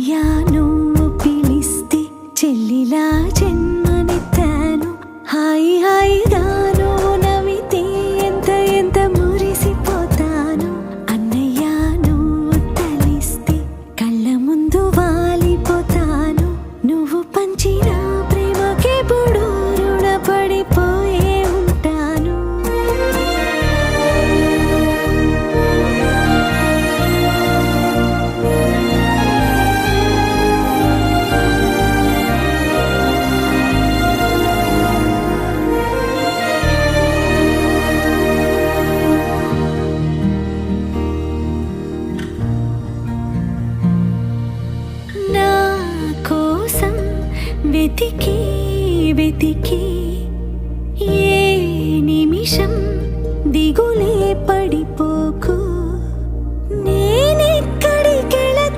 అన్నయ్య నువ్వు పిలిస్తే చెల్లిలా జన్మనెత్తాను. హాయి హాయిగా నువ్వు నవ్వితే ఎంత ఎంత మురిసిపోతాను. అన్నయ్య నువ్వు తలిస్తే కళ్ళ ముందు వాలిపోతాను. నువ్వు పంచిన ప్రేమకెప్పుడు రుణపడిపోయే ఉంటాను. నా కోసం వెతికి వెతికి ఏ నిమిషం దిగులే పడిపో